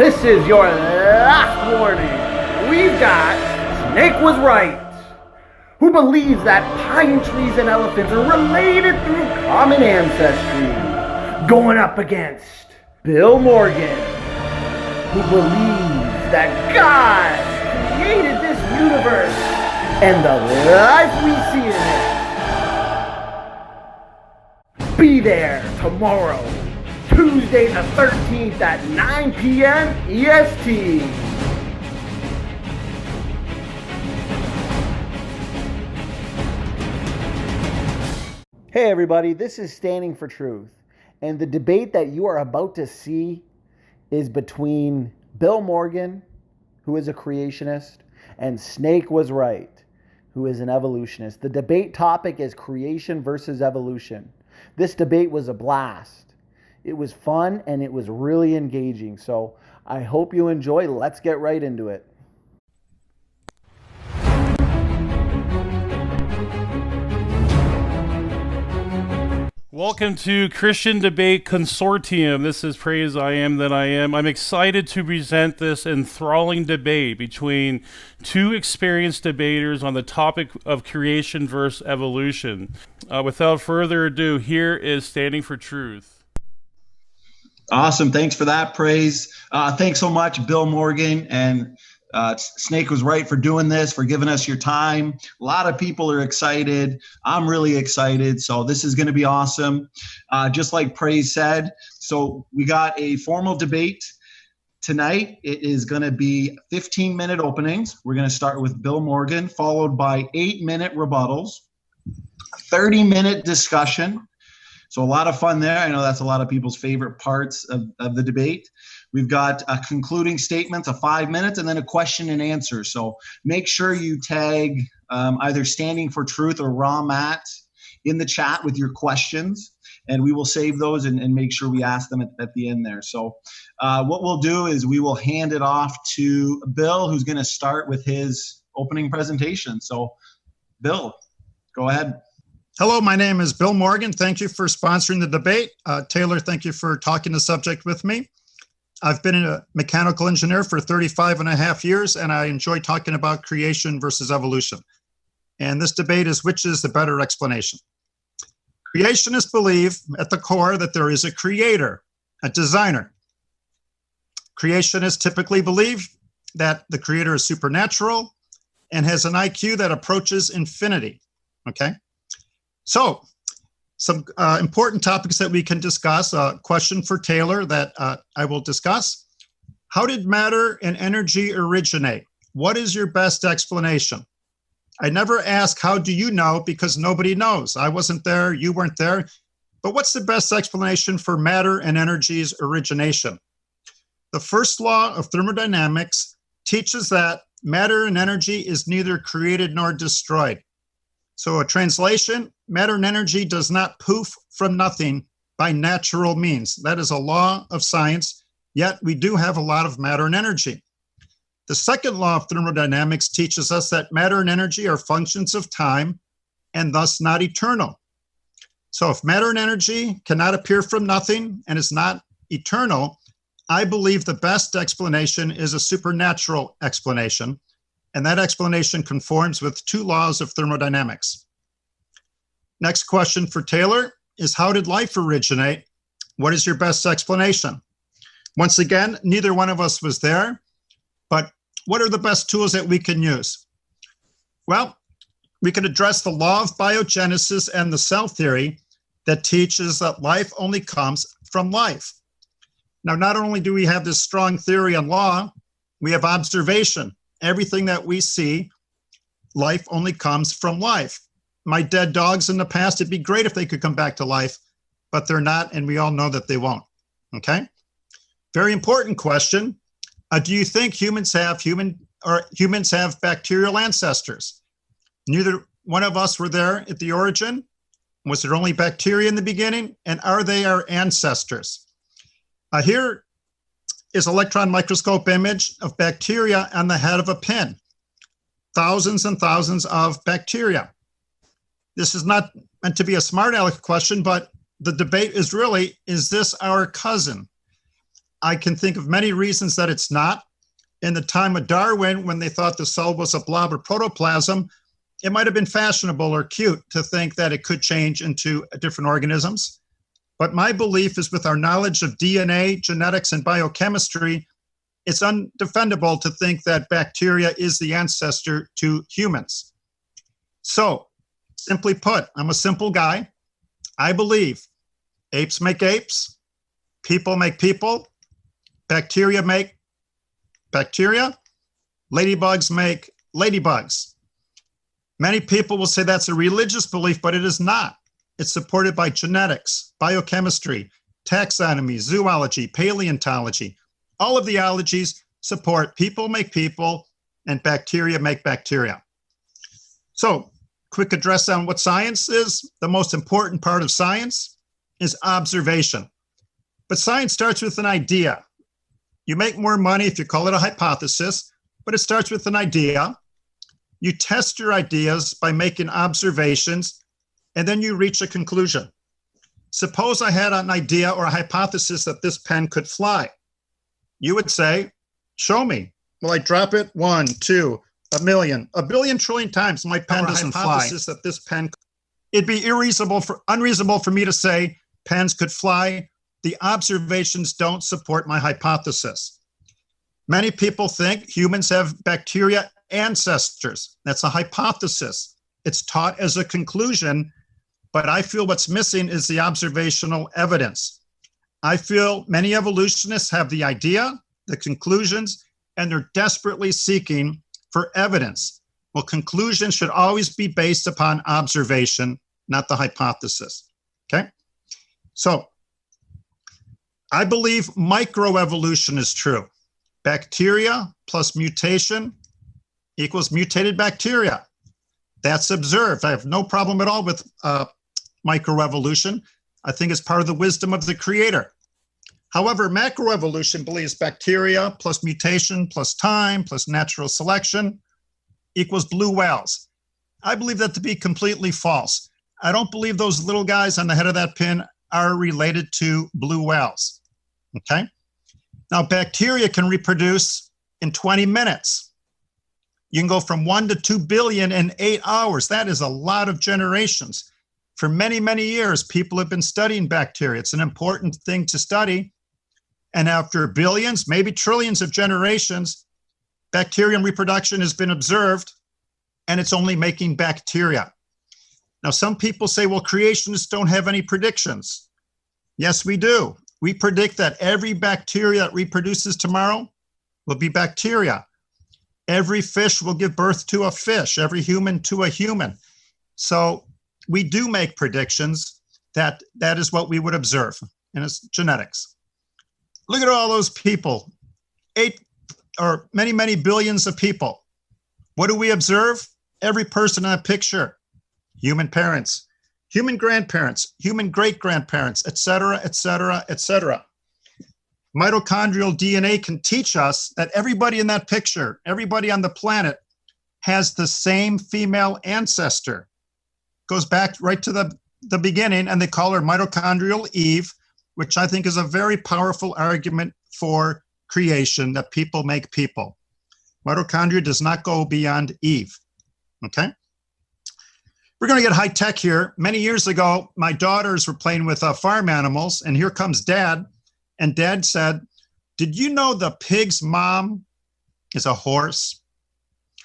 This is your last warning. We've got Snake Was Right, who believes that pine trees and elephants are related through common ancestry, going up against Bill Morgan, who believes that God created this universe and the life we see in it. Be there tomorrow, Tuesday the 13th at 9 p.m. EST. Hey everybody, this is Standing for Truth, and the debate that you are about to see is between Bill Morgan, who is a creationist, and Snake Was Right, who is an evolutionist. The debate topic is creation versus evolution. This debate was a blast. It was fun and it was really engaging, so I hope you enjoy. Let's get right into it. Welcome to Christian Debate Consortium. This is Praise I Am That I Am. I'm excited to present this enthralling debate between two experienced debaters on the topic of creation versus evolution. Without further ado, here is Standing for Truth. Awesome. Thanks for that, Praise. Thanks so much, Bill Morgan and Snake Was Right for doing this, for giving us your time. A lot of people are excited. I'm really excited. So this is going to be awesome. Just like Praise said, so we got a formal debate tonight. It is going to be 15-minute openings. We're going to start with Bill Morgan, followed by 8-minute rebuttals, 30-minute discussion. So a lot of fun there. I know that's a lot of people's favorite parts of the debate. We've got a concluding statement of 5 minutes and then a question and answer. So make sure you tag either Standing for Truth or Raw Matt in the chat with your questions, and we will save those and make sure we ask them at the end there. So what we'll do is we will hand it off to Bill, who's going to start with his opening presentation. So Bill, go ahead. Hello, my name is Bill Morgan. Thank you for sponsoring the debate. Taylor, thank you for talking the subject with me. I've been a mechanical engineer for 35 and a half years, and I enjoy talking about creation versus evolution. And this debate is which is the better explanation. Creationists believe at the core that there is a creator, a designer. Creationists typically believe that the creator is supernatural and has an IQ that approaches infinity, okay? So, some important topics that we can discuss. A question for Taylor that I will discuss. How did matter and energy originate? What is your best explanation? I never ask, how do you know? Because nobody knows. I wasn't there, you weren't there. But what's the best explanation for matter and energy's origination? The first law of thermodynamics teaches that matter and energy is neither created nor destroyed. So a translation, matter and energy does not poof from nothing by natural means. That is a law of science, yet we do have a lot of matter and energy. The second law of thermodynamics teaches us that matter and energy are functions of time and thus not eternal. So if matter and energy cannot appear from nothing and is not eternal, I believe the best explanation is a supernatural explanation. And that explanation conforms with two laws of thermodynamics. Next question for Taylor is, how did life originate? What is your best explanation? Once again, neither one of us was there, but what are the best tools that we can use? Well, we can address the law of biogenesis and the cell theory that teaches that life only comes from life. Now, not only do we have this strong theory and law, we have observation. Everything that we see, life only comes from life. My dead dogs in the past, it'd be great if they could come back to life, but they're not, and we all know that they won't, okay? Very important question. Do you think humans have bacterial ancestors? Neither one of us were there at the origin. Was there only bacteria in the beginning? And are they our ancestors? Here is electron microscope image of bacteria on the head of a pin. Thousands and thousands of bacteria. This is not meant to be a smart aleck question, but the debate is really, is this our cousin? I can think of many reasons that it's not. In the time of Darwin, when they thought the cell was a blob of protoplasm, it might have been fashionable or cute to think that it could change into different organisms. But my belief is with our knowledge of DNA, genetics, and biochemistry, it's undefendable to think that bacteria is the ancestor to humans. So, simply put, I'm a simple guy. I believe apes make apes, people make people, bacteria make bacteria, ladybugs make ladybugs. Many people will say that's a religious belief, but it is not. It's supported by genetics, biochemistry, taxonomy, zoology, paleontology. All of the ologies support people make people and bacteria make bacteria. So, quick address on what science is. The most important part of science is observation. But science starts with an idea. You make more money if you call it a hypothesis, but it starts with an idea. You test your ideas by making observations, and then you reach a conclusion. Suppose I had an idea or a hypothesis that this pen could fly. You would say, show me. Well, I drop it 1, 2, a million, a billion trillion times. My pen doesn't fly. That this pen, it'd be unreasonable for me to say pens could fly. The observations don't support my hypothesis. Many people think humans have bacteria ancestors. That's a hypothesis. It's taught as a conclusion, but I feel what's missing is the observational evidence. I feel many evolutionists have the idea, the conclusions, and they're desperately seeking for evidence. Well, conclusions should always be based upon observation, not the hypothesis. Okay? So, I believe microevolution is true. Bacteria plus mutation equals mutated bacteria. That's observed. I have no problem at all with microevolution. I think it's part of the wisdom of the creator. However, macroevolution believes bacteria plus mutation plus time plus natural selection equals blue whales. I believe that to be completely false. I don't believe those little guys on the head of that pin are related to blue whales. Okay? Now, bacteria can reproduce in 20 minutes. You can go from 1 to 2 billion in 8 hours. That is a lot of generations. For many, many years, people have been studying bacteria. It's an important thing to study. And after billions, maybe trillions of generations, bacterium reproduction has been observed, and it's only making bacteria. Now, some people say, well, creationists don't have any predictions. Yes, we do. We predict that every bacteria that reproduces tomorrow will be bacteria. Every fish will give birth to a fish, every human to a human. So we do make predictions that is what we would observe, and it's genetics. Look at all those people, many, many billions of people. What do we observe? Every person in that picture, human parents, human grandparents, human great-grandparents, et cetera, et cetera, et cetera. Mitochondrial DNA can teach us that everybody in that picture, everybody on the planet has the same female ancestor. Goes back right to the beginning, and they call her mitochondrial Eve, which I think is a very powerful argument for creation, that people make people. Mitochondria does not go beyond Eve, okay? We're going to get high tech here. Many years ago, my daughters were playing with farm animals, and here comes Dad. And Dad said, did you know the pig's mom is a horse?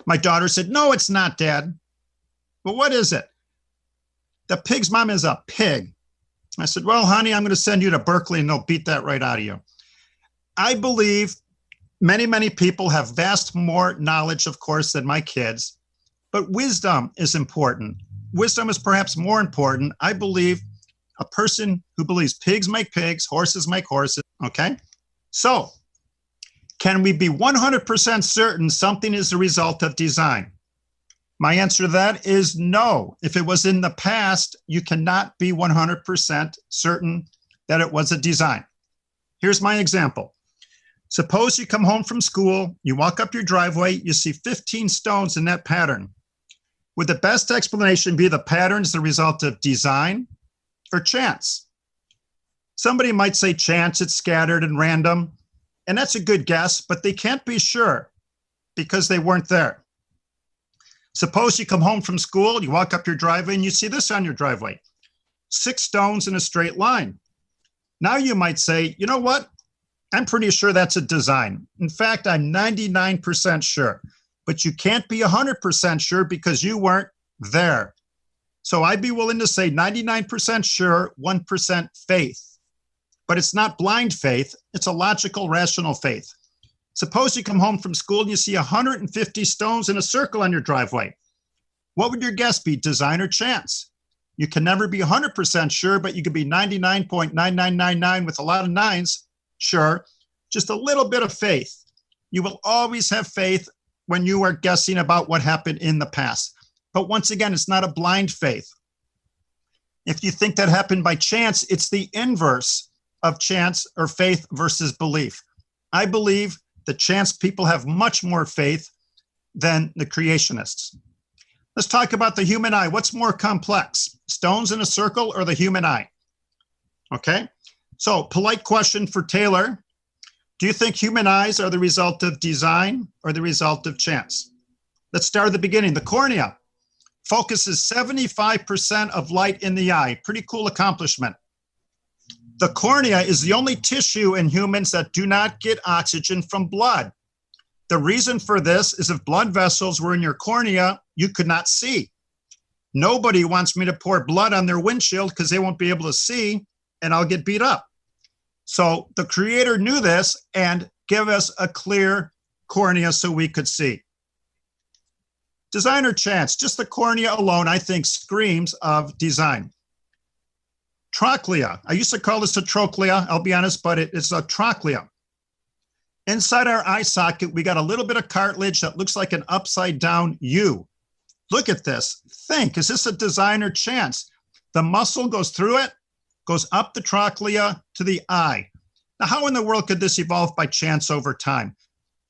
My daughter said, no, it's not, Dad. Well, what is it? The pig's mom is a pig. I said, well, honey, I'm going to send you to Berkeley and they'll beat that right out of you. I believe many, many people have vast more knowledge, of course, than my kids, but wisdom is important. Wisdom is perhaps more important. I believe a person who believes pigs make pigs, horses make horses, okay? So, can we be 100% certain something is the result of design? My answer to that is no. If it was in the past, you cannot be 100% certain that it was a design. Here's my example. Suppose you come home from school, you walk up your driveway, you see 15 stones in that pattern. Would the best explanation be the pattern's the result of design or chance? Somebody might say chance, it's scattered and random. And that's a good guess, but they can't be sure because they weren't there. Suppose you come home from school, you walk up your driveway and you see this on your driveway, 6 stones in a straight line. Now you might say, you know what? I'm pretty sure that's a design. In fact, I'm 99% sure, but you can't be 100% sure because you weren't there. So I'd be willing to say 99% sure, 1% faith. But it's not blind faith, it's a logical, rational faith. Suppose you come home from school and you see 150 stones in a circle on your driveway. What would your guess be, design or chance? You can never be 100% sure, but you could be 99.9999 with a lot of nines, sure, just a little bit of faith. You will always have faith when you are guessing about what happened in the past. But once again, it's not a blind faith. If you think that happened by chance, it's the inverse of chance or faith versus belief. I believe the chance people have much more faith than the creationists. Let's talk about the human eye. What's more complex, stones in a circle or the human eye? Okay, so polite question for Taylor. Do you think human eyes are the result of design or the result of chance? Let's start at the beginning. The cornea focuses 75% of light in the eye. Pretty cool accomplishment. The cornea is the only tissue in humans that do not get oxygen from blood. The reason for this is if blood vessels were in your cornea, you could not see. Nobody wants me to pour blood on their windshield because they won't be able to see and I'll get beat up. So the creator knew this and gave us a clear cornea so we could see. Design or chance, just the cornea alone, I think, screams of design. Trochlea. I used to call this a trochlea, I'll be honest, but it's a trochlea. Inside our eye socket, we got a little bit of cartilage that looks like an upside down U. Look at this. Think, is this a design or chance? The muscle goes through it, goes up the trochlea to the eye. Now, how in the world could this evolve by chance over time?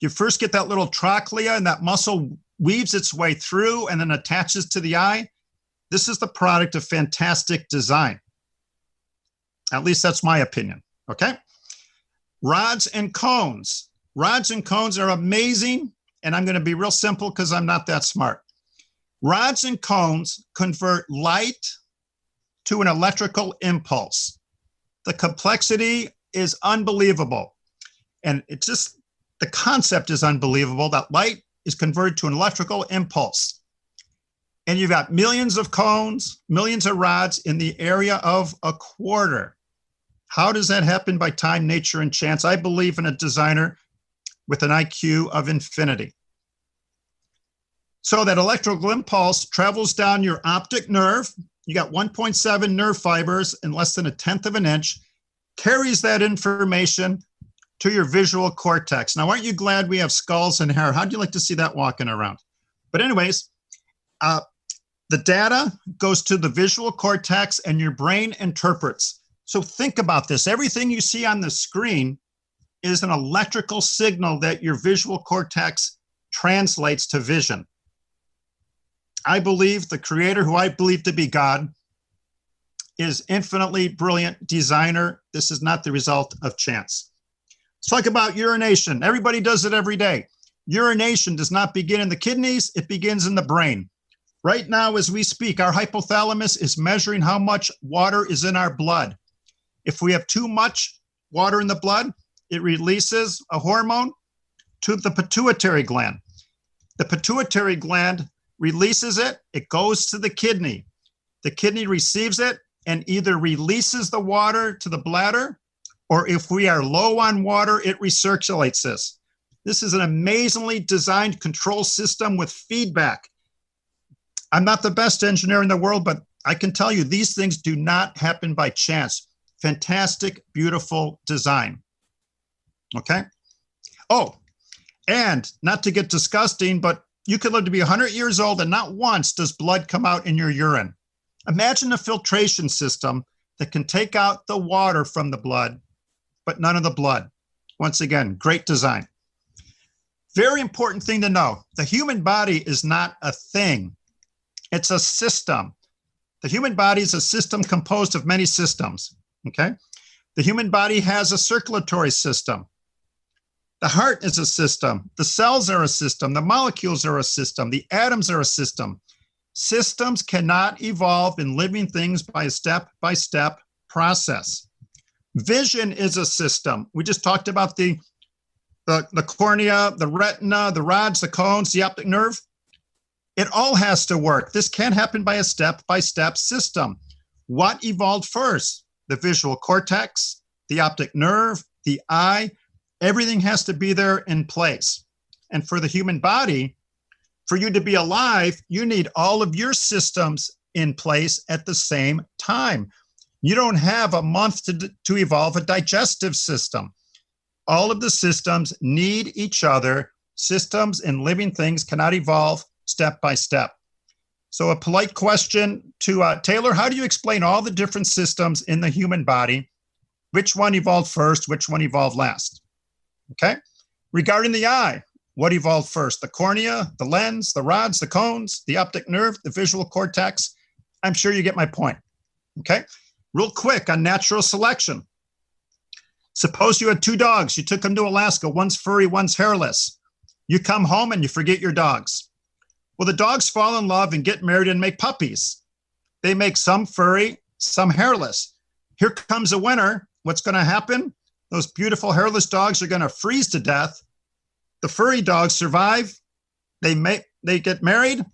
You first get that little trochlea and that muscle weaves its way through and then attaches to the eye. This is the product of fantastic design. At least that's my opinion, okay? Rods and cones. Rods and cones are amazing, and I'm going to be real simple because I'm not that smart. Rods and cones convert light to an electrical impulse. The complexity is unbelievable, and it's just, the concept is unbelievable that light is converted to an electrical impulse. And you've got millions of cones, millions of rods in the area of a quarter. How does that happen by time, nature, and chance? I believe in a designer with an IQ of infinity. So that electrical impulse travels down your optic nerve. You got 1.7 nerve fibers in less than 1/10 of an inch, carries that information to your visual cortex. Now, aren't you glad we have skulls and hair? How'd you like to see that walking around? But anyways, the data goes to the visual cortex and your brain interprets. So think about this. Everything you see on the screen is an electrical signal that your visual cortex translates to vision. I believe the creator, who I believe to be God, is infinitely brilliant designer. This is not the result of chance. Let's talk about urination. Everybody does it every day. Urination does not begin in the kidneys, it begins in the brain. Right now, as we speak, our hypothalamus is measuring how much water is in our blood. If we have too much water in the blood, it releases a hormone to the pituitary gland. The pituitary gland releases it, it goes to the kidney. The kidney receives it and either releases the water to the bladder, or if we are low on water, it recirculates this. This is an amazingly designed control system with feedback. I'm not the best engineer in the world, but I can tell you these things do not happen by chance. Fantastic, beautiful design. Okay? Oh, and not to get disgusting, but you could live to be 100 years old and not once does blood come out in your urine. Imagine a filtration system that can take out the water from the blood, but none of the blood. Once again, great design. Very important thing to know. The human body is not a thing. It's a system. The human body is a system composed of many systems, okay? The human body has a circulatory system. The heart is a system. The cells are a system. The molecules are a system. The atoms are a system. Systems cannot evolve in living things by a step-by-step process. Vision is a system. We just talked about the cornea, the retina, the rods, the cones, the optic nerve. It all has to work. This can't happen by a step-by-step system. What evolved first? The visual cortex, the optic nerve, the eye. Everything has to be there in place. And for the human body, for you to be alive, you need all of your systems in place at the same time. You don't have a month to evolve a digestive system. All of the systems need each other. Systems and living things cannot evolve step by step. So a polite question to Taylor, how do you explain all the different systems in the human body? Which one evolved first? Which one evolved last? Okay. Regarding the eye, what evolved first? The cornea, the lens, the rods, the cones, the optic nerve, the visual cortex? I'm sure you get my point. Okay. Real quick on natural selection. Suppose you had two dogs. You took them to Alaska. One's furry, one's hairless. You come home and you forget your dogs. Well, the dogs fall in love and get married and make puppies. They make some furry, some hairless. Here comes a winter. What's going to happen? Those beautiful hairless dogs are going to freeze to death. The furry dogs survive. They get married,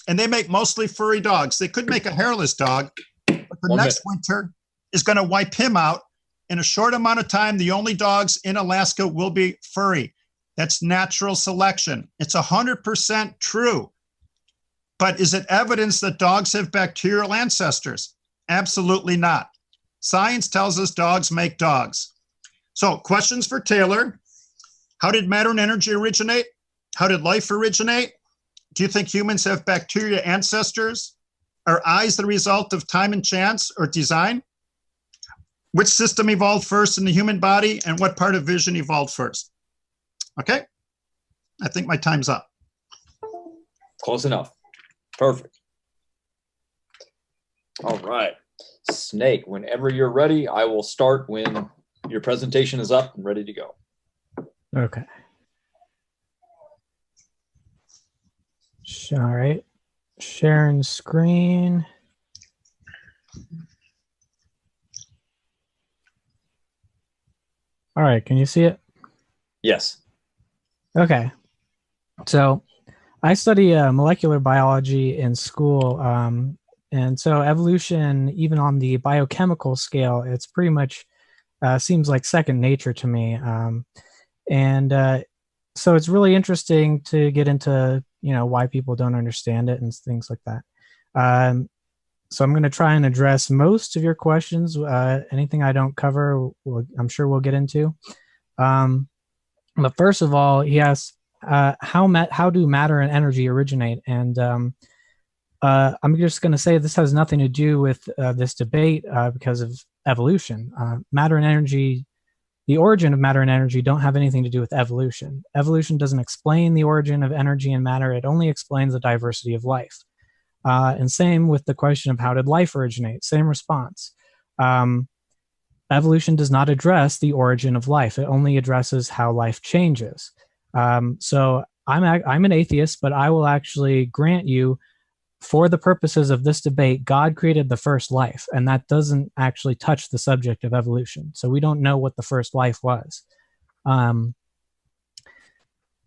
and they make mostly furry dogs. They could make a hairless dog, but the next winter is going to wipe him out. In a short amount of time, the only dogs in Alaska will be furry. That's natural selection. It's 100% true. But is it evidence that dogs have bacterial ancestors? Absolutely not. Science tells us dogs make dogs. So questions for Taylor. How did matter and energy originate? How did life originate? Do you think humans have bacteria ancestors? Are eyes the result of time and chance or design? Which system evolved first in the human body, and what part of vision evolved first? Okay, I think my time's up. Close enough. Perfect. All right. Snake, whenever you're ready, I will start when your presentation is up and ready to go. Okay. All right. Sharing screen. All right. Can you see it? Yes. Okay. So I study molecular biology in school. And so evolution, even on the biochemical scale, it's pretty much seems like second nature to me. So it's really interesting to get into, why people don't understand it and things like that. So I'm going to try and address most of your questions. Anything I don't cover, I'm sure we'll get into. But first of all, he asks, how do matter and energy originate? And I'm just going to say this has nothing to do with this debate because of evolution. Matter and energy, the origin of matter and energy don't have anything to do with evolution. Evolution doesn't explain the origin of energy and matter. It only explains the diversity of life. And same with the question of how did life originate? Same response. Evolution does not address the origin of life. It only addresses how life changes. So I'm an atheist, but I will actually grant you, for the purposes of this debate, God created the first life, and that doesn't actually touch the subject of evolution. So we don't know what the first life was.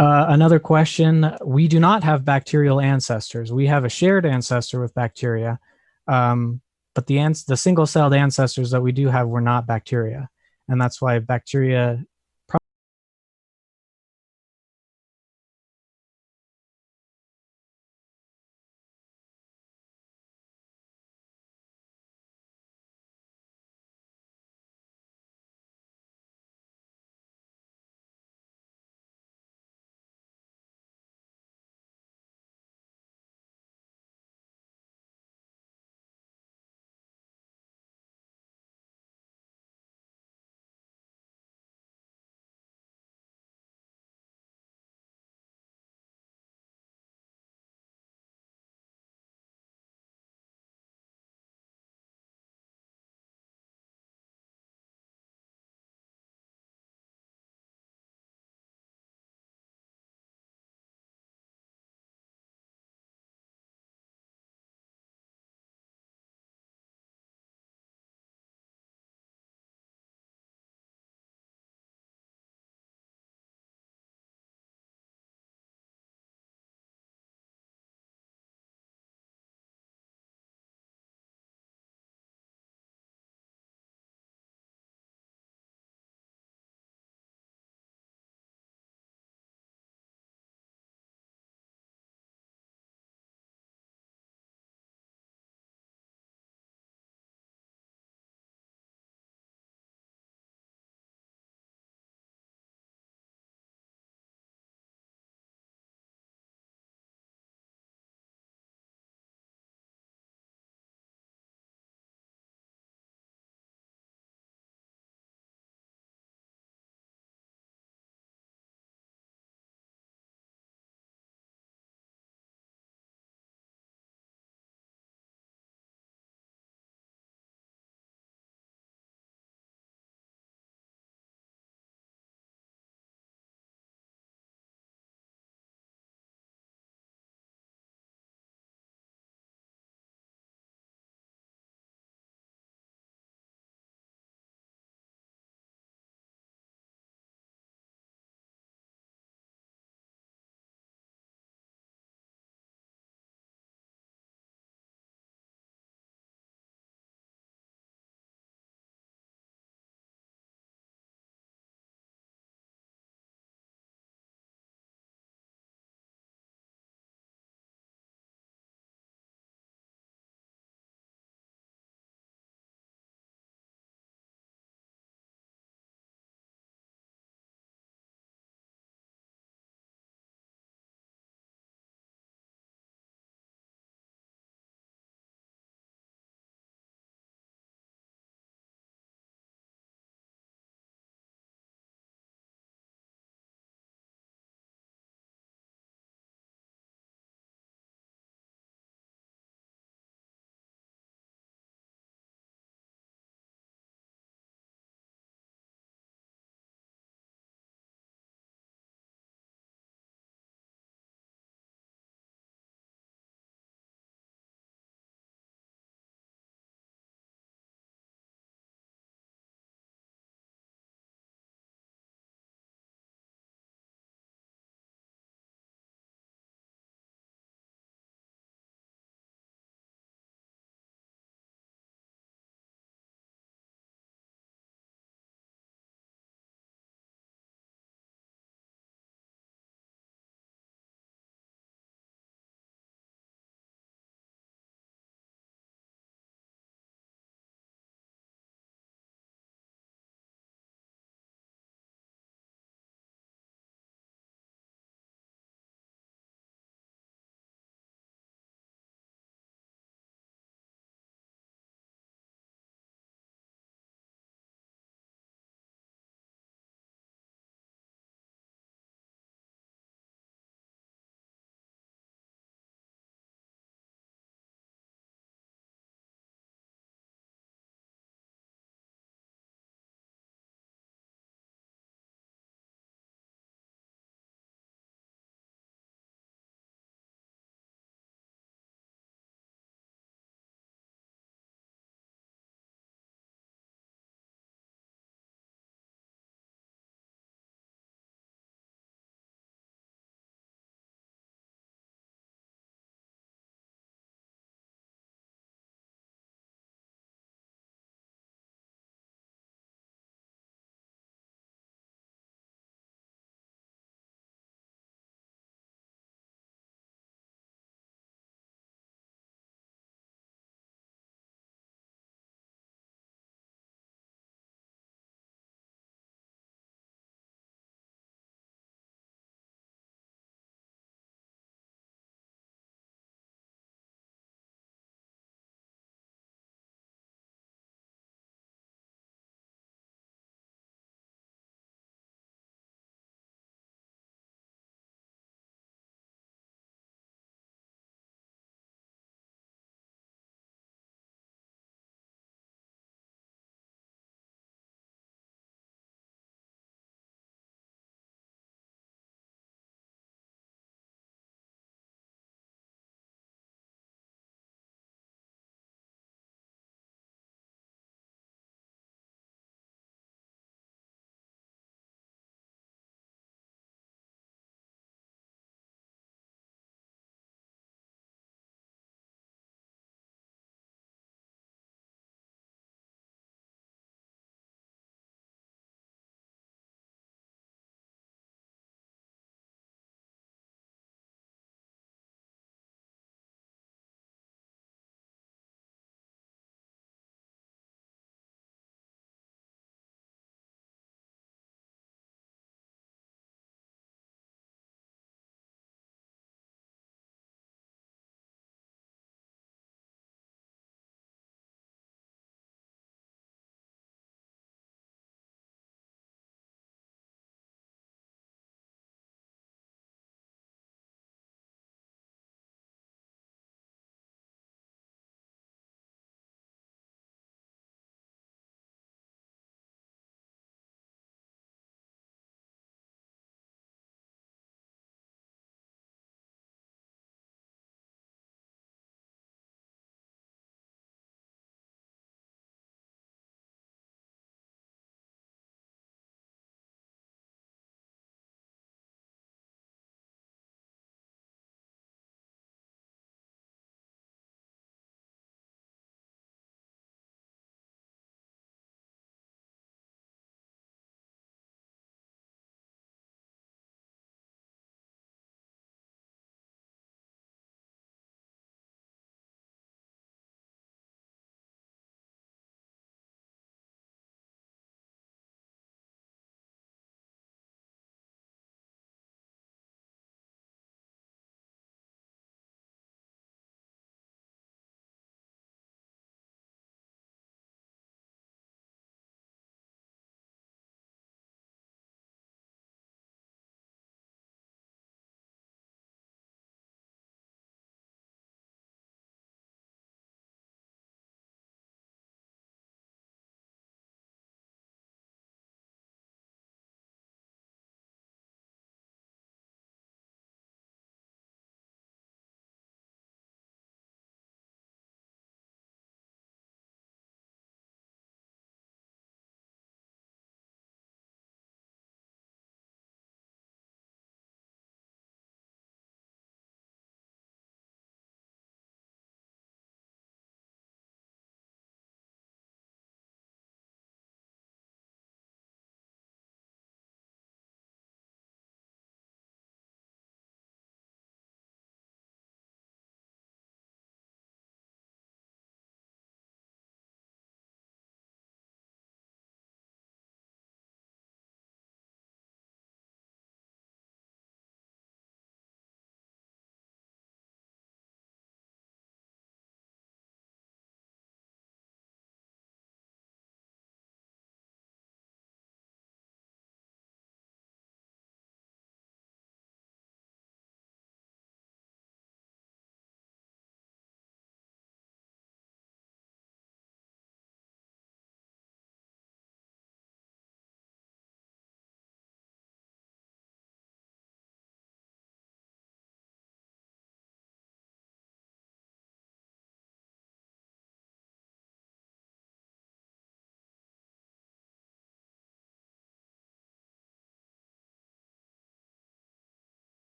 Another question, we do not have bacterial ancestors. We have a shared ancestor with bacteria, but the single-celled ancestors that we do have were not bacteria. And that's why bacteria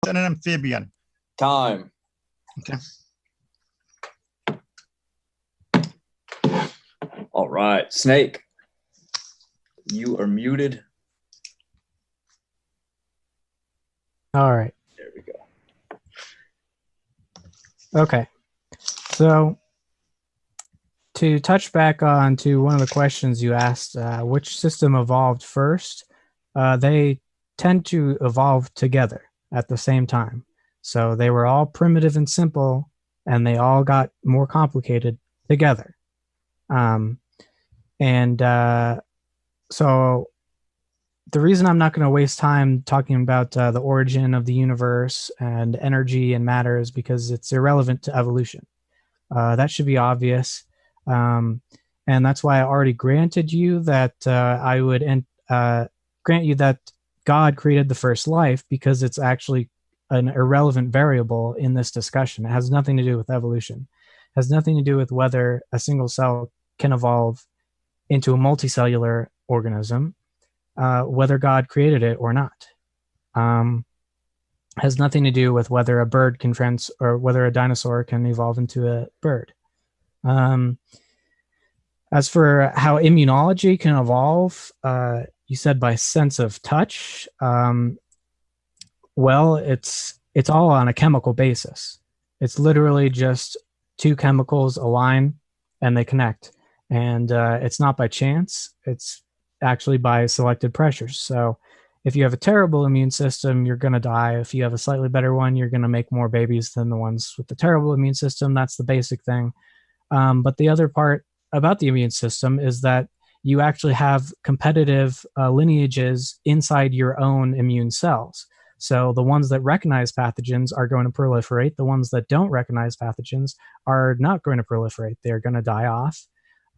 Then an amphibian. Time. Okay. All right, Snake. You are muted. All right. There we go. Okay. So to touch back on to one of the questions you asked, which system evolved first? They tend to evolve together at the same time. So they were all primitive and simple, and they all got more complicated together. So the reason I'm not going to waste time talking about the origin of the universe and energy and matter is because it's irrelevant to evolution. That should be obvious. And that's why I already granted you that I would grant you that God created the first life, because it's actually an irrelevant variable in this discussion. It has nothing to do with evolution. It has nothing to do with whether a single cell can evolve into a multicellular organism, whether God created it or not. Has nothing to do with whether a bird can or whether a dinosaur can evolve into a bird. As for how immunology can evolve, you said by sense of touch. Well, it's all on a chemical basis. It's literally just two chemicals align and they connect. And it's not by chance. It's actually by selected pressures. So if you have a terrible immune system, you're going to die. If you have a slightly better one, you're going to make more babies than the ones with the terrible immune system. That's the basic thing. But the other part about the immune system is that you actually have competitive lineages inside your own immune cells. So the ones that recognize pathogens are going to proliferate. The ones that don't recognize pathogens are not going to proliferate. They're going to die off.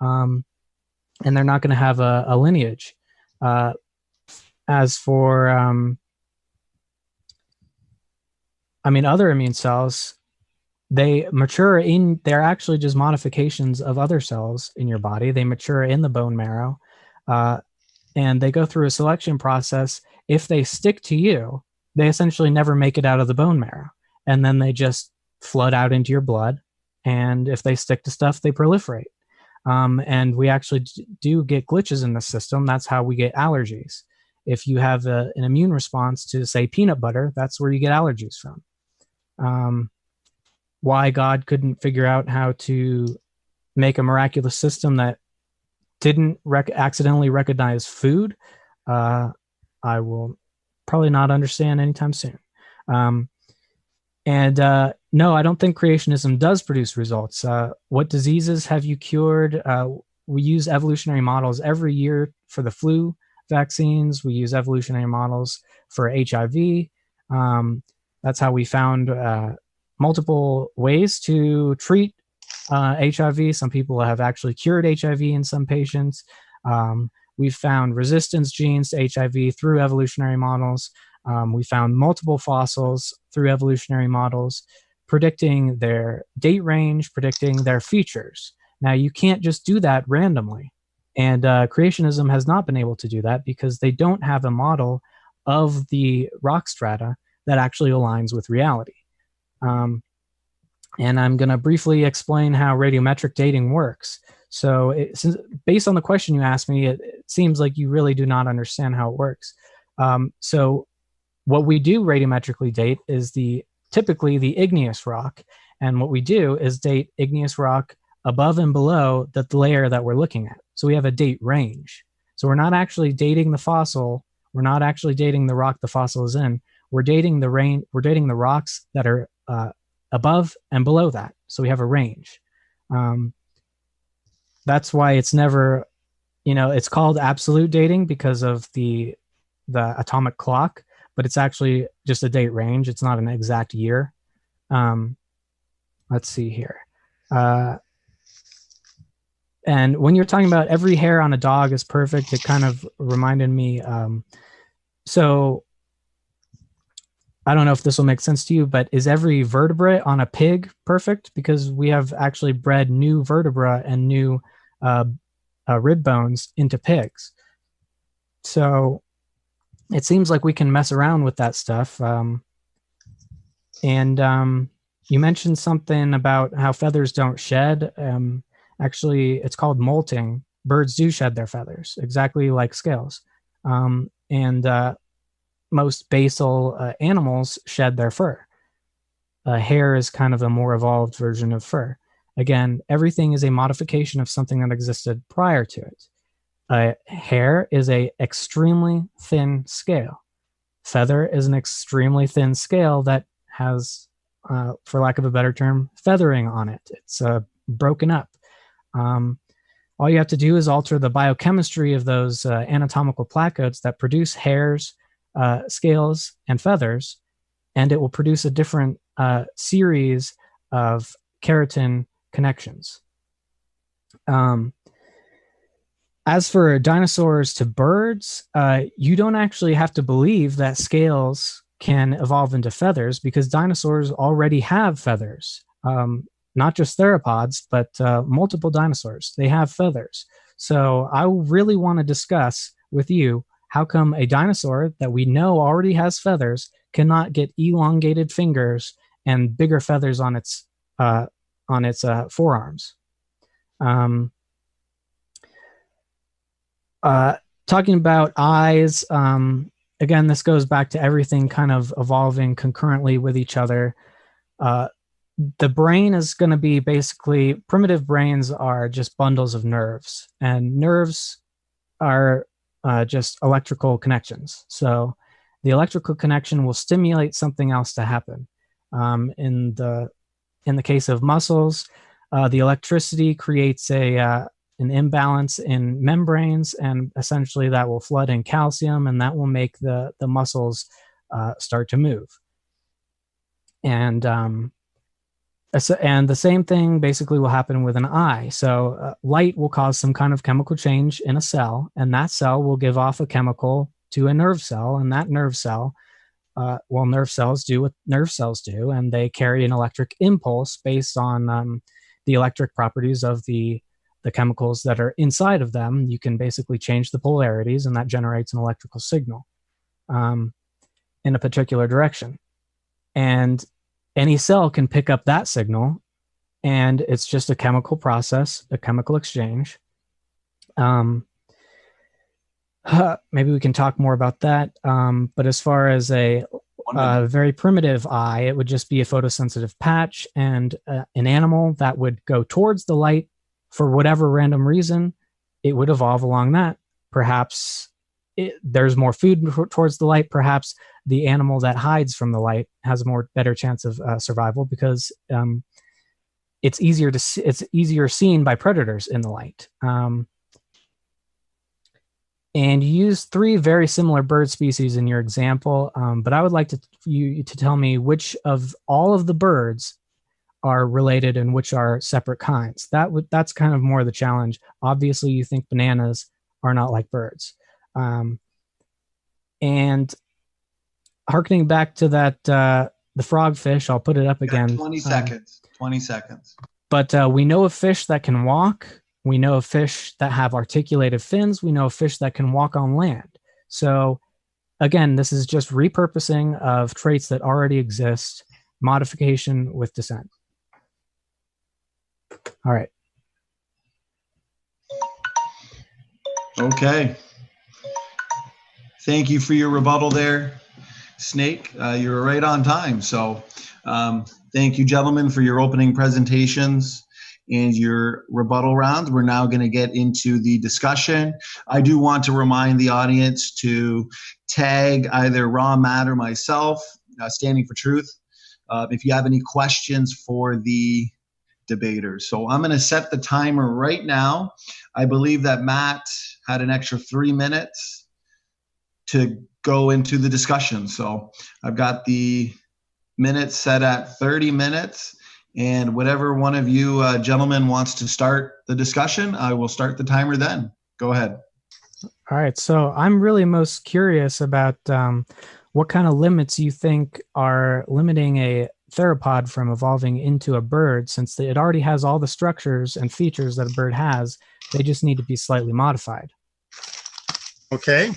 And they're not going to have a lineage. As for, other immune cells, they mature they're actually just modifications of other cells in your body. They mature in the bone marrow, and they go through a selection process. If they stick to you, they essentially never make it out of the bone marrow, and then they just flood out into your blood. And if they stick to stuff, they proliferate. And we actually do get glitches in the system. That's how we get allergies. If you have an immune response to, say, peanut butter, that's where you get allergies from. Why God couldn't figure out how to make a miraculous system that didn't accidentally recognize food, I will probably not understand anytime soon. No, I don't think creationism does produce results. What diseases have you cured? We use evolutionary models every year for the flu vaccines. We use evolutionary models for HIV. That's how we found multiple ways to treat HIV. Some people have actually cured HIV in some patients. We've found resistance genes to HIV through evolutionary models. We found multiple fossils through evolutionary models, predicting their date range, predicting their features. Now, you can't just do that randomly. And creationism has not been able to do that because they don't have a model of the rock strata that actually aligns with reality. And I'm going to briefly explain how radiometric dating works. So based on the question you asked me, it seems like you really do not understand how it works. So what we do radiometrically date is typically the igneous rock. And what we do is date igneous rock above and below the layer that we're looking at. So we have a date range. So we're not actually dating the fossil. We're not actually dating the rock the fossil is in. We're dating the rocks that are above and below that. So we have a range. That's why it's never, it's called absolute dating because of the atomic clock, but it's actually just a date range. It's not an exact year. Let's see here. And when you're talking about every hair on a dog is perfect, it kind of reminded me. So I don't know if this will make sense to you, but is every vertebrae on a pig perfect? Because we have actually bred new vertebra and new rib bones into pigs. So it seems like we can mess around with that stuff. And you mentioned something about how feathers don't shed. Actually, it's called molting. Birds do shed their feathers, exactly like scales. And most basal animals shed their fur. Hair is kind of a more evolved version of fur. Again, everything is a modification of something that existed prior to it. Hair is a extremely thin scale. Feather is an extremely thin scale that has, for lack of a better term, feathering on it. It's broken up. All you have to do is alter the biochemistry of those anatomical placodes that produce hairs, scales, and feathers, and it will produce a different series of keratin connections. As for dinosaurs to birds, you don't actually have to believe that scales can evolve into feathers, because dinosaurs already have feathers. Not just theropods, but multiple dinosaurs. They have feathers. So I really want to discuss with you, how come a dinosaur that we know already has feathers cannot get elongated fingers and bigger feathers on its forearms? Talking about eyes, again, this goes back to everything kind of evolving concurrently with each other. The brain is going to be basically, primitive brains are just bundles of nerves, and nerves are just electrical connections. So the electrical connection will stimulate something else to happen. In the case of muscles, the electricity creates an imbalance in membranes, and essentially that will flood in calcium, and that will make the muscles start to move. And the same thing basically will happen with an eye. So light will cause some kind of chemical change in a cell, and that cell will give off a chemical to a nerve cell, and that nerve cell, nerve cells do what nerve cells do, and they carry an electric impulse based on the electric properties of the chemicals that are inside of them. You can basically change the polarities, and that generates an electrical signal in a particular direction. And any cell can pick up that signal, and it's just a chemical process, a chemical exchange. Maybe we can talk more about that. But as far as a very primitive eye, it would just be a photosensitive patch, and an animal that would go towards the light for whatever random reason, it would evolve along that. Perhaps there's more food towards the light. Perhaps the animal that hides from the light has a better chance of survival, because it's easier seen by predators in the light. And you use 3 very similar bird species in your example, but I would like you to tell me which of all of the birds are related and which are separate kinds. That's kind of more the challenge. Obviously, you think bananas are not like birds. And harkening back to that, the frogfish, I'll put it up again. 20 seconds. 20 seconds. But we know of fish that can walk. We know of fish that have articulated fins. We know of fish that can walk on land. So again, this is just repurposing of traits that already exist, modification with descent. All right. Okay. Thank you for your rebuttal there, Snake. You were right on time. So thank you, gentlemen, for your opening presentations and your rebuttal round. We're now going to get into the discussion. I do want to remind the audience to tag either Raw, Matt, or myself, Standing for Truth, if you have any questions for the debaters. So I'm going to set the timer right now. I believe that Matt had an extra 3 minutes to go into the discussion. So I've got the minutes set at 30 minutes. And whatever one of you gentlemen wants to start the discussion, I will start the timer then. Go ahead. All right. So I'm really most curious about what kind of limits you think are limiting a theropod from evolving into a bird, since it already has all the structures and features that a bird has. They just need to be slightly modified. Okay.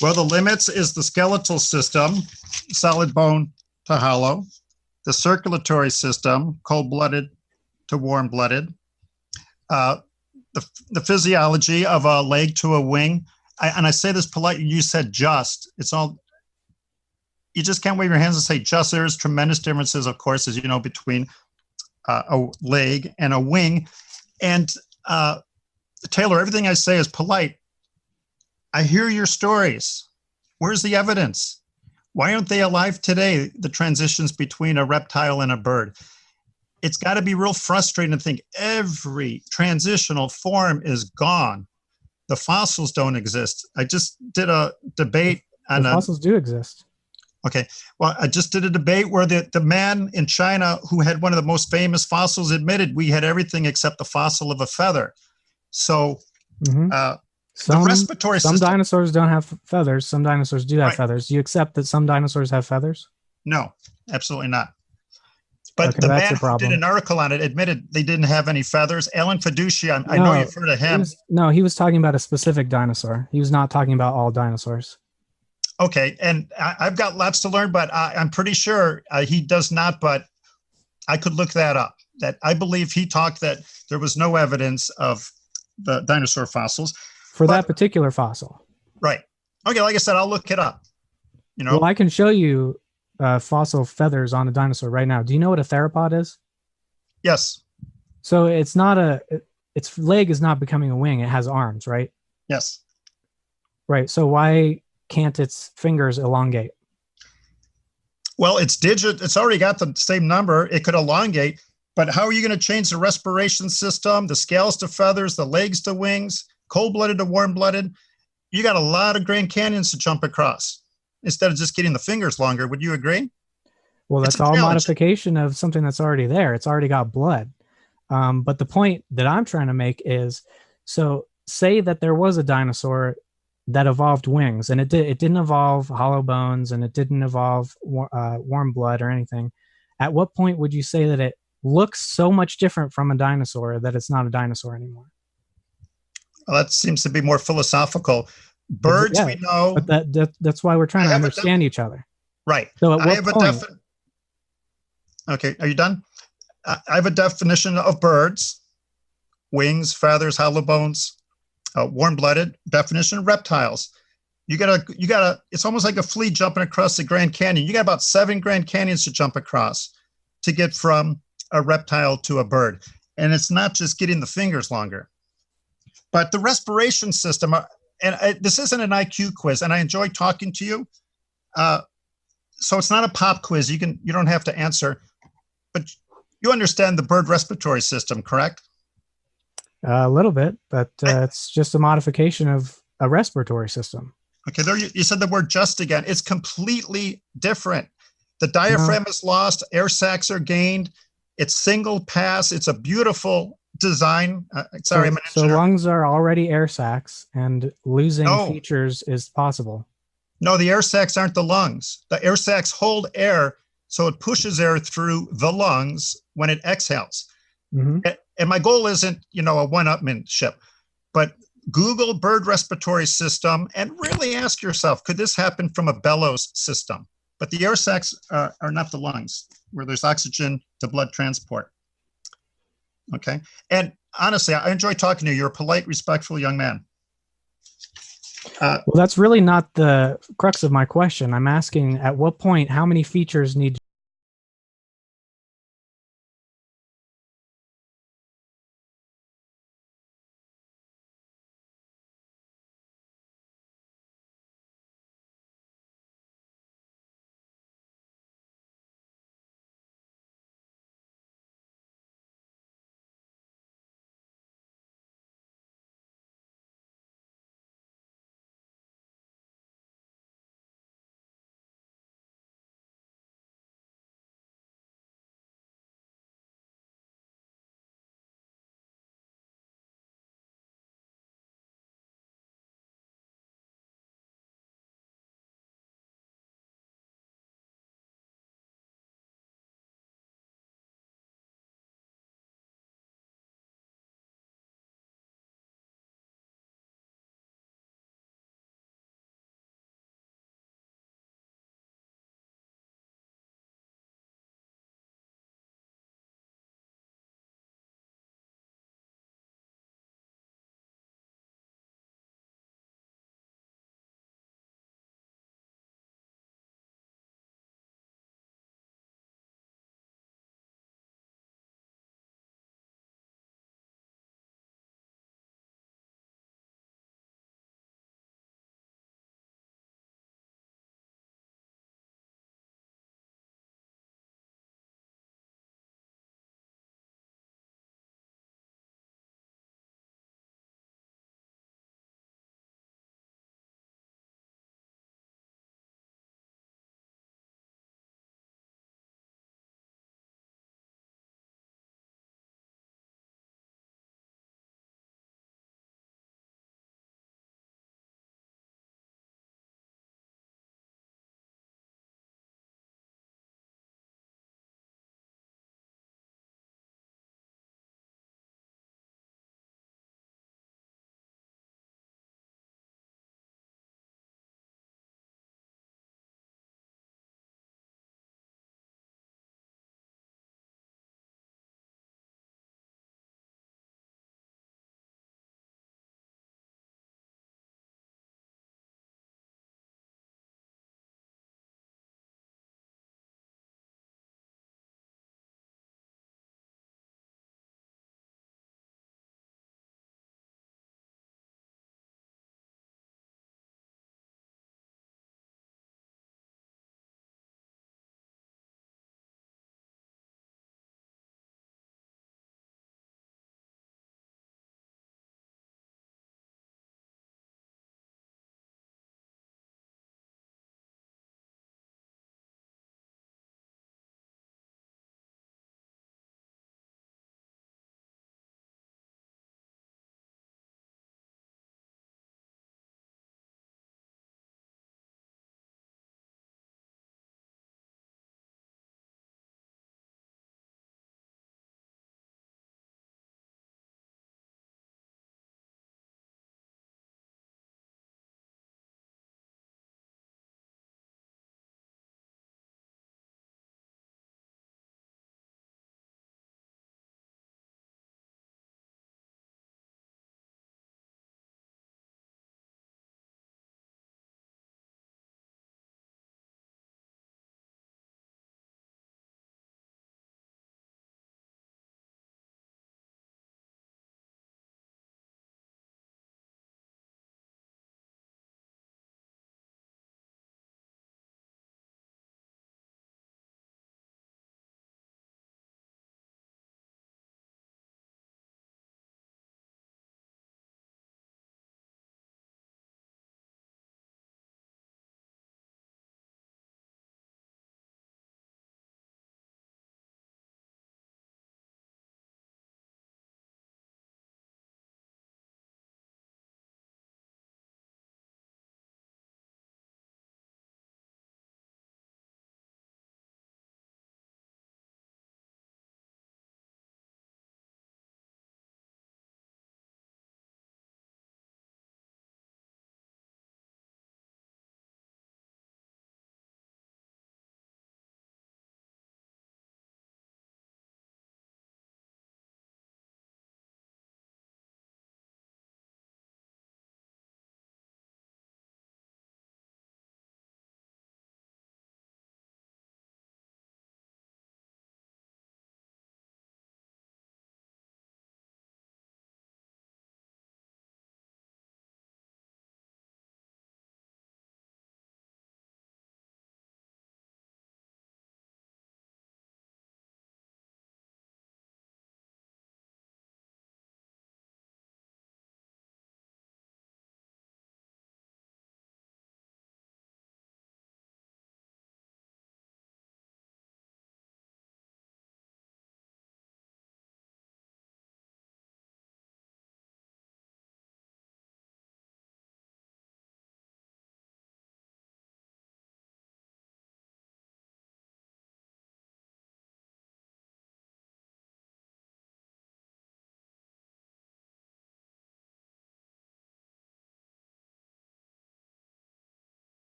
Well, the limits is the skeletal system, solid bone to hollow. the circulatory system, cold-blooded to warm-blooded, the physiology of a leg to a wing. And I say this politely, you said just. It's all, you just can't wave your hands and say just. There's tremendous differences, of course, as you know, between a leg and a wing. And Taylor, everything I say is polite. I hear your stories. Where's the evidence? Why aren't they alive today, the transitions between a reptile and a bird? It's got to be real frustrating to think every transitional form is gone. The fossils don't exist. I just did a debate on The fossils do exist. Okay, well, I just did a debate where the man in China who had one of the most famous fossils admitted we had everything except the fossil of a feather. So the respiratory some system. dinosaurs don't have feathers. Some dinosaurs do have Right. feathers. Do you accept that some dinosaurs have feathers? No, absolutely not. But Okay, the that's man a who problem. did an article on it admitted they didn't have any feathers. Alan Fiducia, I know No, you've heard of him. He was talking about a specific dinosaur. He was not talking about all dinosaurs. Okay, and I've got lots to learn, but I'm pretty sure he does not, but I could look that up. That I believe he talked that there was no evidence of the dinosaur fossils. For But- that particular fossil. Right. Okay, like I said, I'll look it up. You know, Well, I can show you fossil feathers on a dinosaur right now. Do you know what a theropod is? yes, So it's not its leg is not becoming a wing. It has arms, right? yes. Right. So why can't its fingers elongate? Well, it's already got the same number. It could elongate, but how are you going to change the respiration system, the scales to feathers, the legs to wings, cold-blooded to warm-blooded? You got a lot of Grand Canyons to jump across instead of just getting the fingers longer. Would you agree? Well, It's that's a all challenge. modification of something that's already there. It's already got blood. But the point that I'm trying to make is, so say that there was a dinosaur that evolved wings, and it didn't evolve hollow bones, and it didn't evolve warm blood or anything. At what point would you say that it looks so much different from a dinosaur that it's not a dinosaur anymore? Well, that seems to be more philosophical. Birds, Yeah, we know. But that's why we're trying I to have a understand each other. Right. So at I what have point? Okay, are you done? I have a definition of birds: wings, feathers, hollow bones, warm-blooded. Definition of reptiles. You gotta. It's almost like a flea jumping across the Grand Canyon. You got about 7 Grand Canyons to jump across to get from a reptile to a bird, and it's not just getting the fingers longer, but the respiration system. This isn't an IQ quiz, and I enjoy talking to you. So it's not a pop quiz. You don't have to answer, but you understand the bird respiratory system, correct? A little bit, but it's just a modification of a respiratory system. Okay, there you said the word just again. It's completely different. The diaphragm is lost, air sacs are gained. It's single pass. It's a beautiful design. Sorry, I'm an So engineer. lungs are already air sacs, and losing No. features is possible. No, the air sacs aren't the lungs. The air sacs hold air, so it pushes air through the lungs when it exhales. Mhm. And my goal isn't, a one-upmanship, but Google bird respiratory system and really ask yourself, could this happen from a bellows system? But the air sacs are not the lungs, where there's oxygen to blood transport. Okay. And honestly, I enjoy talking to you. You're a polite, respectful young man. Well, that's really not the crux of my question. I'm asking, at what point, how many features need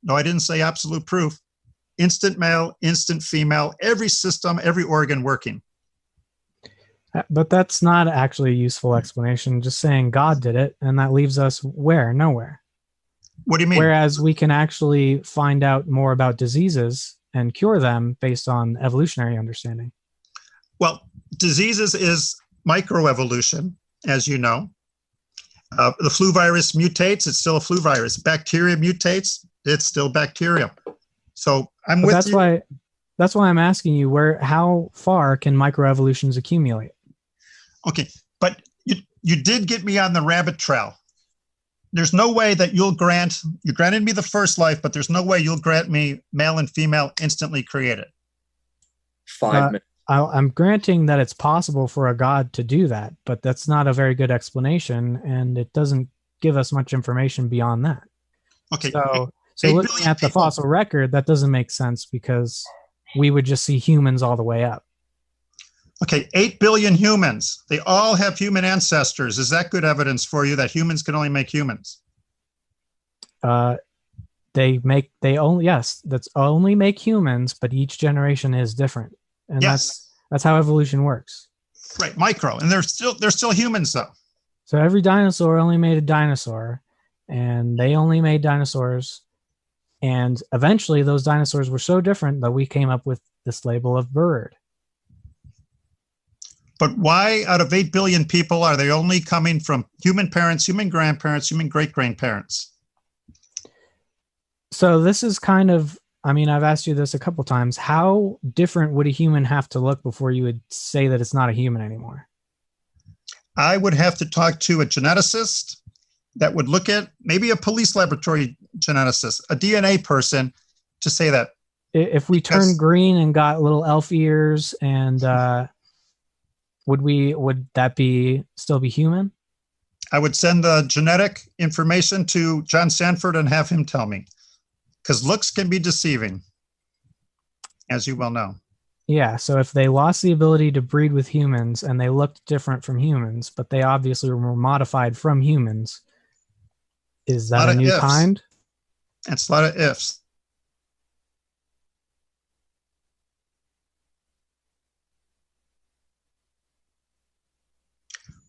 No, I didn't say absolute proof. Instant male, instant female, every system, every organ working. But that's not actually a useful explanation. Just saying God did it, and that leaves us where? Nowhere. What do you mean? Whereas we can actually find out more about diseases and cure them based on evolutionary understanding. Well, diseases is microevolution, as you know. The flu virus mutates, it's still a flu virus. Bacteria mutates, it's still bacteria. So I'm But with that's you. that's why I'm asking you how far can microevolutions accumulate? Okay, but you did get me on the rabbit trail. There's no way that you granted me the first life, but there's no way you'll grant me male and female instantly created. 5 minutes. I'm granting that it's possible for a God to do that, but that's not a very good explanation, and it doesn't give us much information beyond that. Okay, So 8 looking billion at the people. fossil record, that doesn't make sense because we would just see humans all the way up. Okay, 8 billion humans. They all have human ancestors. Is that good evidence for you that humans can only make humans? That's only make humans, but each generation is different. And Yes, that's how evolution works. right, micro. And they're still humans though. So every dinosaur only made a dinosaur, and they only made dinosaurs. And eventually those dinosaurs were so different that we came up with this label of bird. But why out of 8 billion people are they only coming from human parents, human grandparents, human great-grandparents? So this is kind of, I've asked you this a couple times. How different would a human have to look before you would say that it's not a human anymore? I would have to talk to a geneticist that would look at maybe a police laboratory geneticist, a DNA person to say that. If we Because- turned green and got little elf ears, and would that still be human? I would send the genetic information to John Sanford and have him tell me, because looks can be deceiving, as you well know. Yeah, so if they lost the ability to breed with humans and they looked different from humans, but they obviously were modified from humans, is that Lot a of new ifs. kind? It's a lot of ifs.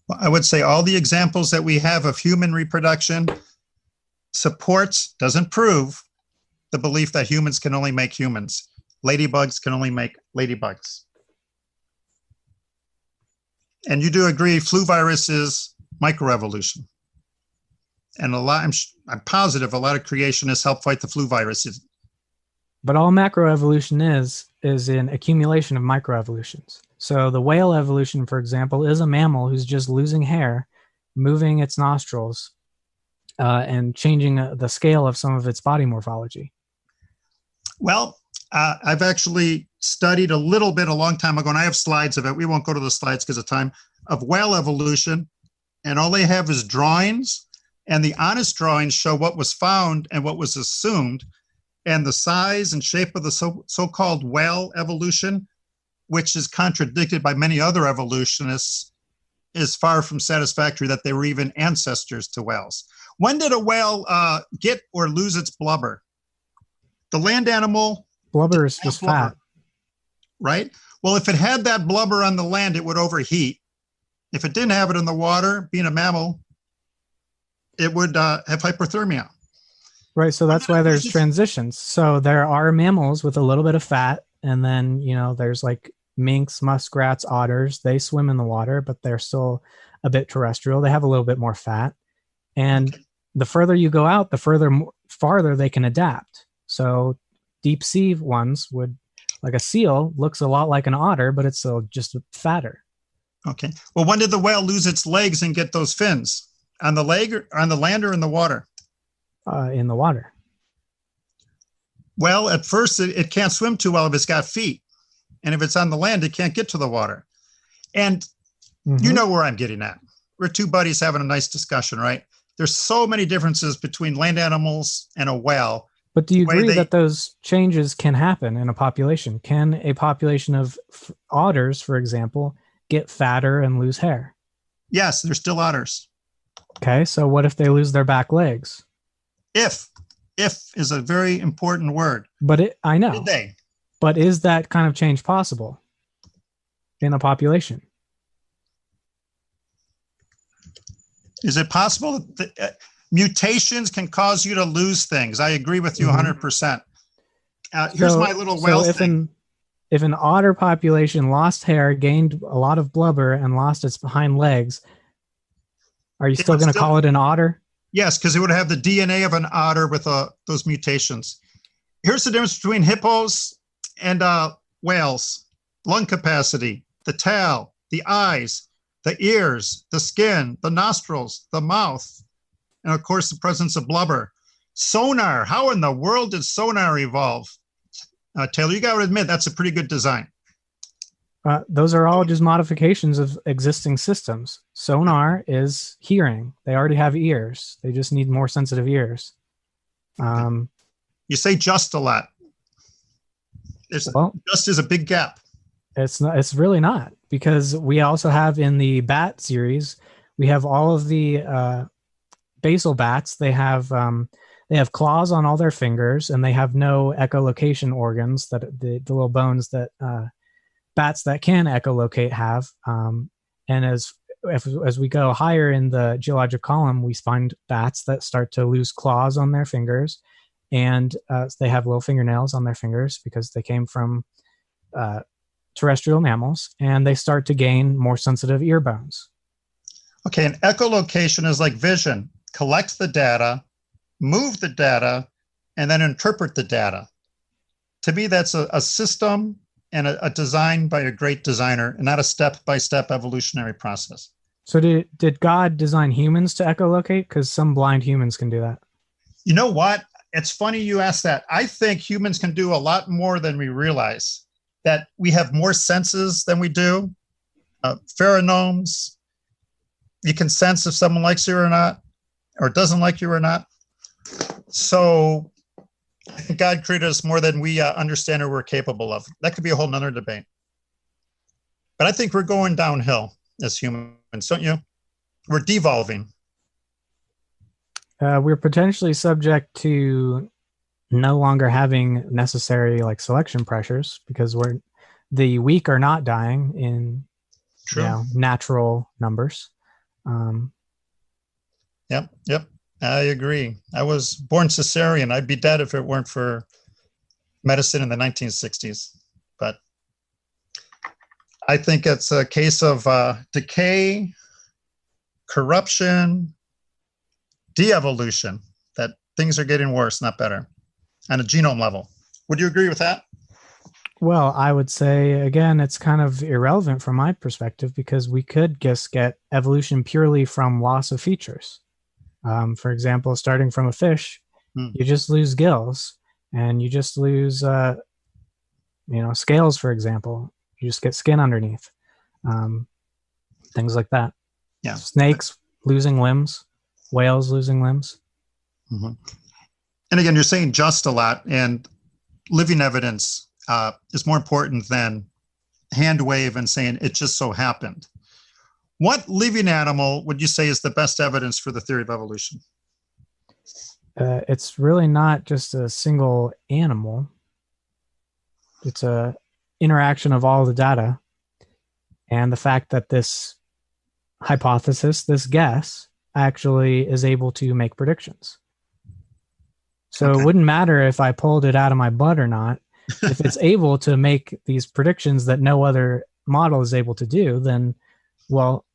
Well, I would say all the examples that we have of human reproduction supports, doesn't prove, the belief that humans can only make humans. Ladybugs can only make ladybugs. And you do agree flu virus is microevolution. And I'm positive a lot of creationists help fight the flu virus. But all macroevolution is an accumulation of microevolutions. So the whale evolution, for example, is a mammal who's just losing hair, moving its nostrils, and changing the scale of some of its body morphology. Well, I've actually studied a little bit a long time ago, and I have slides of it. We won't go to the slides because of time, of whale evolution. And all they have is drawings. And the honest drawings show what was found and what was assumed. And the size and shape of the so-called whale evolution, which is contradicted by many other evolutionists, is far from satisfactory that they were even ancestors to whales. When did a whale get or lose its blubber? The land animal. Blubber is just blubber, fat. right? Well, if it had that blubber on the land, it would overheat. If it didn't have it in the water, being a mammal, it would have hypothermia. Right, so that's why there's transitions. So there are mammals with a little bit of fat, and then, there's like minks, muskrats, otters. They swim in the water, but they're still a bit terrestrial. They have a little bit more fat. And the further you go out, the farther they can adapt. So deep sea ones would, like a seal, looks a lot like an otter, but it's still just fatter. Okay. Well, when did the whale lose its legs and get those fins? On the leg, or on the land, or in the water? In the water. Well, at first, it can't swim too well if it's got feet. And if it's on the land, it can't get to the water. And you know where I'm getting at. We're two buddies having a nice discussion, right? There's so many differences between land animals and a whale. But do you agree that those changes can happen in a population? Can a population of otters, for example, get fatter and lose hair? Yes, they're still otters. Okay, so what if they lose their back legs? If If is a very important word. But I know. Did they? But is that kind of change possible in a population? Is it possible that mutations can cause you to lose things? I agree with you 100%. Here's my little whale thing. If an otter population lost hair, gained a lot of blubber, and lost its hind legs, are you still going to call it an otter? Yes, because it would have the DNA of an otter with those mutations. Here's the difference between hippos and whales. Lung capacity, the tail, the eyes, the ears, the skin, the nostrils, the mouth, and of course the presence of blubber. Sonar, how in the world did sonar evolve? Taylor, you got to admit, that's a pretty good design. Those are all just modifications of existing systems. Sonar is hearing. They already have ears. They just need more sensitive ears. You say just a lot. Just is a big gap. It's not. It's really not, because we also have in the bat series, we have all of the basal bats. They have claws on all their fingers, and they have no echolocation organs, that the little bones that bats that can echolocate have. And as we go higher in the geologic column, we find bats that start to lose claws on their fingers, and they have little fingernails on their fingers because they came from terrestrial mammals, and they start to gain more sensitive ear bones. Okay, an echolocation is like vision. Collect the data, move the data, and then interpret the data. To me, that's a system and a design by a great designer, and not a step-by-step evolutionary process. So did God design humans to echolocate? Because some blind humans can do that. You know what? It's funny you ask that. I think humans can do a lot more than we realize. That we have more senses than we do. Pheromones. You can sense if someone likes you or not, or doesn't like you or not. So I think God created us more than we understand or we're capable of. That could be a whole nother debate. But I think we're going downhill as humans, don't you? We're devolving. We're potentially subject to no longer having necessary selection pressures, because the weak are not dying in natural numbers. Yep. I agree. I was born cesarean. I'd be dead if it weren't for medicine in the 1960s. But I think it's a case of decay, corruption, de-evolution, that things are getting worse, not better, on a genome level. Would you agree with that? Well, I would say, again, it's kind of irrelevant from my perspective, because we could just get evolution purely from loss of features. For example, starting from a fish, you just lose gills, and you just lose, scales, for example. You just get skin underneath. Things like that. Yeah. Snakes losing limbs, whales losing limbs. Mm-hmm. And again, you're saying just a lot, and living evidence is more important than hand wave and saying it just so happened. What living animal would you say is the best evidence for the theory of evolution? It's really not just a single animal. It's a interaction of all the data, and the fact that this hypothesis, this guess, actually is able to make predictions. So It wouldn't matter if I pulled it out of my butt or not. If it's able to make these predictions that no other model is able to do, then, well,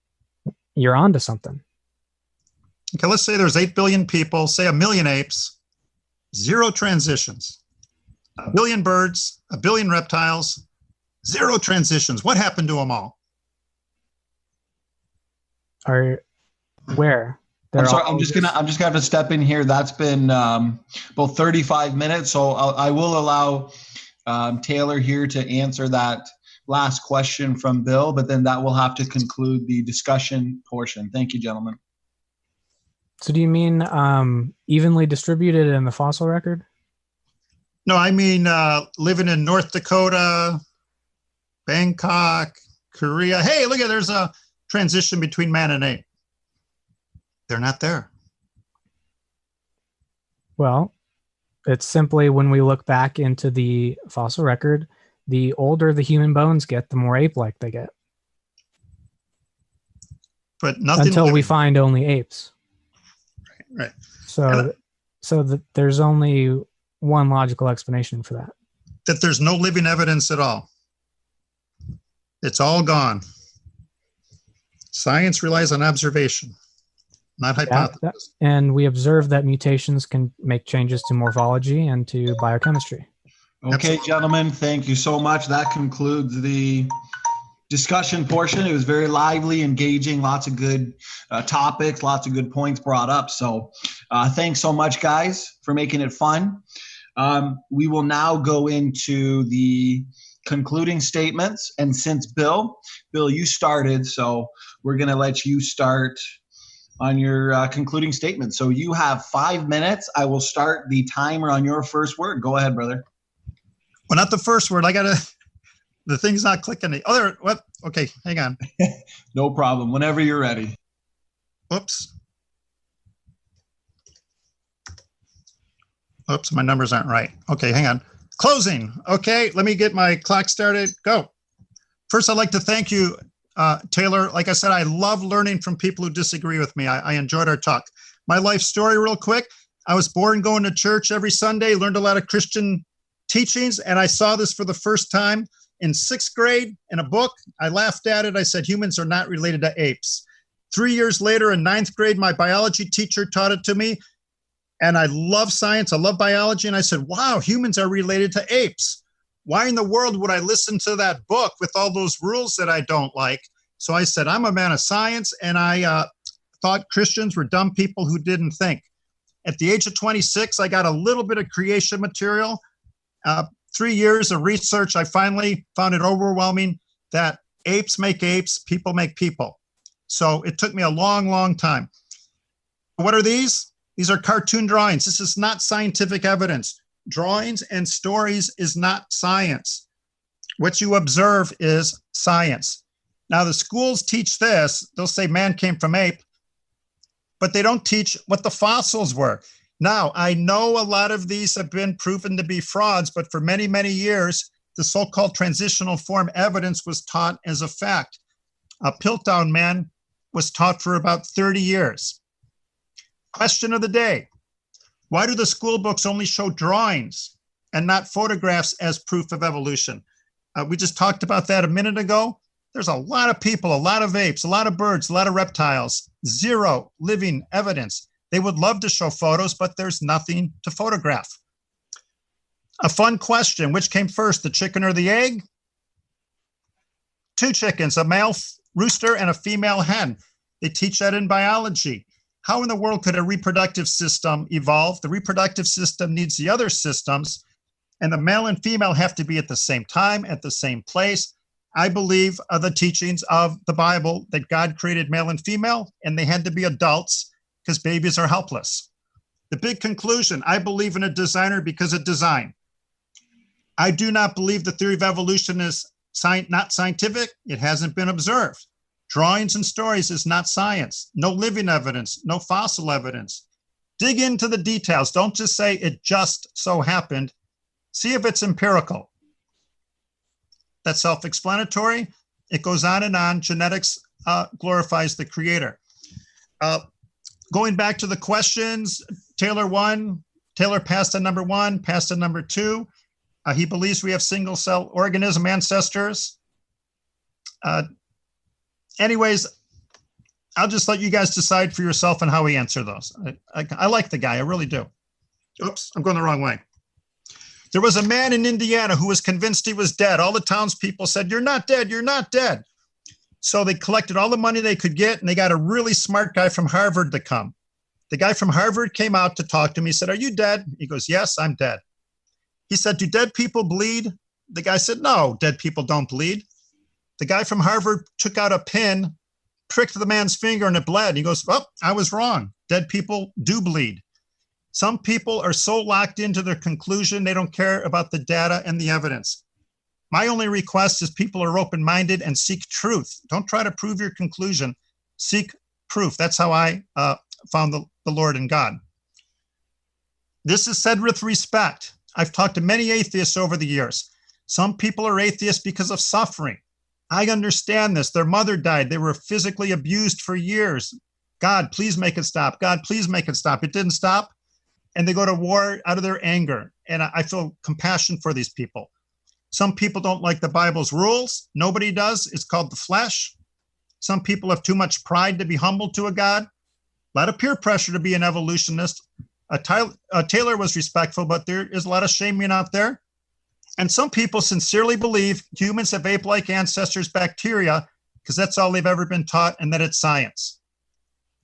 you're onto something. Okay, let's say there's 8 billion people, say 1 million apes, 0 transitions, 1 billion birds, 1 billion reptiles, 0 transitions. What happened to them all? Where? I'm sorry. I'm just gonna have to step in here. That's been about 35 minutes, so I will allow Taylor here to answer that last question from Bill, but then that will have to conclude the discussion portion. Thank you, gentlemen. So do you mean evenly distributed in the fossil record? No, I mean living in North Dakota, Bangkok, Korea. Hey, look at, there's a transition between man and ape. They're not there. Well, It's simply when we look back into the fossil record, the older the human bones get, the more ape-like they get. But nothing Until we living. find only apes. Right. So, there's only one logical explanation for that. That there's no living evidence at all. It's all gone. Science relies on observation, not hypothesis. And we observe that mutations can make changes to morphology and to biochemistry. Okay, Absolutely. gentlemen, thank you so much. That concludes the discussion portion. It was very lively, engaging, lots of good topics, lots of good points brought up. So thanks so much, guys, for making it fun. We will now go into the concluding statements. And since Bill, you started, so we're going to let you start on your concluding statement. So you have 5 minutes. I will start the timer on your first word. Go ahead, brother. Well, not the first word. The thing's not clicking. The other, what? Okay, hang on. No problem. Whenever you're ready. Oops. Oops, my numbers aren't right. Okay, hang on. Closing. Okay, let me get my clock started. Go. First, I'd like to thank you, Taylor. Like I said, I love learning from people who disagree with me. I enjoyed our talk. My life story real quick. I was born going to church every Sunday, learned a lot of Christian teachings, and I saw this for the first time in 6th grade in a book. I laughed at it. I said, humans are not related to apes. 3 years later in 9th grade, my biology teacher taught it to me. And I love science. I love biology. And I said, wow, humans are related to apes. Why in the world would I listen to that book with all those rules that I don't like? So I said, I'm a man of science. And I thought Christians were dumb people who didn't think. At the age of 26, I got a little bit of creation material. 3 years of research, I finally found it overwhelming that apes make apes, people make people. So it took me a long, long time. What are these? These are cartoon drawings. This is not scientific evidence. Drawings and stories is not science. What you observe is science. Now, the schools teach this. They'll say man came from ape, but they don't teach what the fossils were. Now, I know a lot of these have been proven to be frauds, but for many, many years, the so-called transitional form evidence was taught as a fact. Piltdown man was taught for about 30 years. Question of the day. Why do the school books only show drawings and not photographs as proof of evolution? We just talked about that a minute ago. There's a lot of people, a lot of apes, a lot of birds, a lot of reptiles, zero living evidence. They would love to show photos, but there's nothing to photograph. A fun question, which came first, the chicken or the egg? 2 chickens, a male rooster and a female hen. They teach that in biology. How in the world could a reproductive system evolve? The reproductive system needs the other systems, and the male and female have to be at the same time, at the same place. I believe the teachings of the Bible that God created male and female, and they had to be adults because babies are helpless. The big conclusion, I believe in a designer because of design. I do not believe the theory of evolution is not scientific. It hasn't been observed. Drawings and stories is not science. No living evidence, no fossil evidence. Dig into the details. Don't just say it just so happened. See if it's empirical. That's self-explanatory. It goes on and on. Genetics glorifies the creator. Going back to the questions, Taylor passed on number 1, passed on number 2. He believes we have single cell organism ancestors. Anyways, I'll just let you guys decide for yourself on how we answer those. I like the guy, I really do. Oops, I'm going the wrong way. There was a man in Indiana who was convinced he was dead. All the townspeople said, "You're not dead, you're not dead." So they collected all the money they could get, and they got a really smart guy from Harvard to come. The guy from Harvard came out to talk to him. He said, "Are you dead?" He goes, "Yes, I'm dead." He said, "Do dead people bleed?" The guy said, "No, dead people don't bleed." The guy from Harvard took out a pin, pricked the man's finger, and it bled. He goes, "Oh, I was wrong. Dead people do bleed." Some people are so locked into their conclusion, they don't care about the data and the evidence. My only request is people are open-minded and seek truth. Don't try to prove your conclusion. Seek proof. That's how I found the Lord and God. This is said with respect. I've talked to many atheists over the years. Some people are atheists because of suffering. I understand this. Their mother died. They were physically abused for years. God, please make it stop. God, please make it stop. It didn't stop. And they go to war out of their anger. And I feel compassion for these people. Some people don't like the Bible's rules. Nobody does. It's called the flesh. Some people have too much pride to be humble to a God. A lot of peer pressure to be an evolutionist. Taylor was respectful, but there is a lot of shaming out there. And some people sincerely believe humans have ape-like ancestors, bacteria, because that's all they've ever been taught, and that it's science.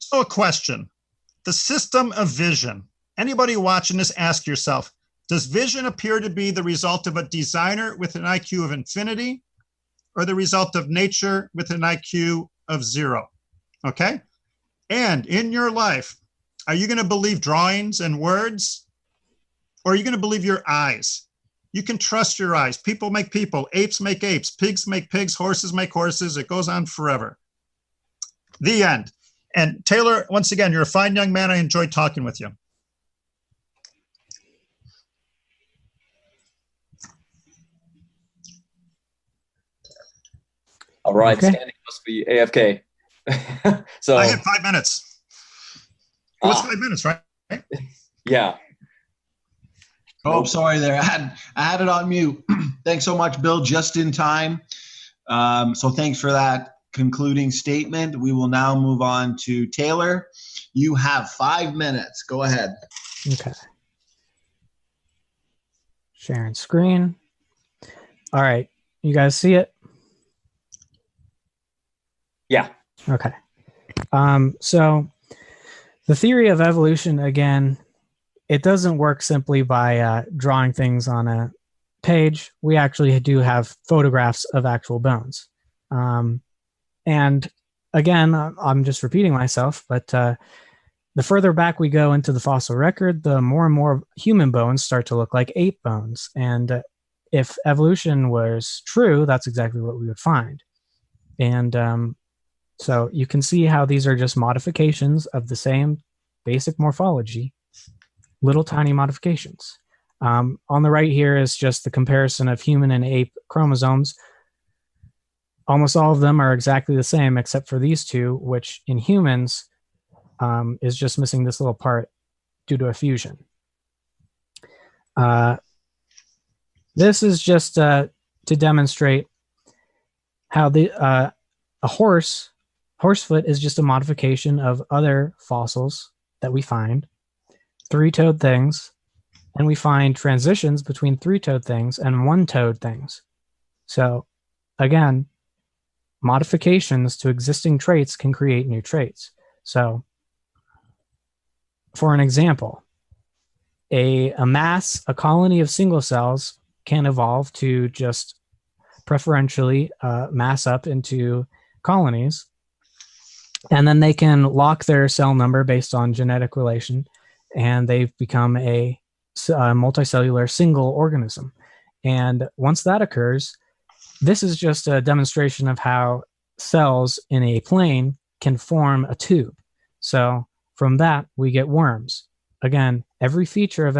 So a question, the system of vision. Anybody watching this, ask yourself, does vision appear to be the result of a designer with an IQ of infinity or the result of nature with an IQ of 0? Okay? And in your life, are you going to believe drawings and words, or are you going to believe your eyes? You can trust your eyes. People make people. Apes make apes. Pigs make pigs. Horses make horses. It goes on forever. The end. And Taylor, once again, you're a fine young man. I enjoyed talking with you. All right, Okay. Standing must be AFK. So I had 5 minutes. It was 5 minutes, right? yeah, Oh, sorry there. I had it on mute. Thanks so much, Bill, just in time. So thanks for that concluding statement. We will now move on to Taylor. You have 5 minutes. Go ahead. Okay. Sharing screen. All right. You guys see it? yeah, Okay. So the theory of evolution, again, it doesn't work simply by drawing things on a page. We actually do have photographs of actual bones. And again, I'm just repeating myself, but the further back we go into the fossil record, the more and more human bones start to look like ape bones. And if evolution was true, that's exactly what we would find. And so you can see how these are just modifications of the same basic morphology, little tiny modifications. On the right here is just the comparison of human and ape chromosomes. Almost all of them are exactly the same except for these two, which in humans is just missing this little part due to a fusion. This is just to demonstrate how a horsefoot is just a modification of other fossils that we find, three-toed things, and we find transitions between three-toed things and one-toed things. So again, modifications to existing traits can create new traits. So for an example, a colony of single cells can evolve to just preferentially mass up into colonies, and then they can lock their cell number based on genetic relation, and they've become a multicellular single organism. And once that occurs, this is just a demonstration of how cells in a plane can form a tube. So from that, we get worms. Again, every feature of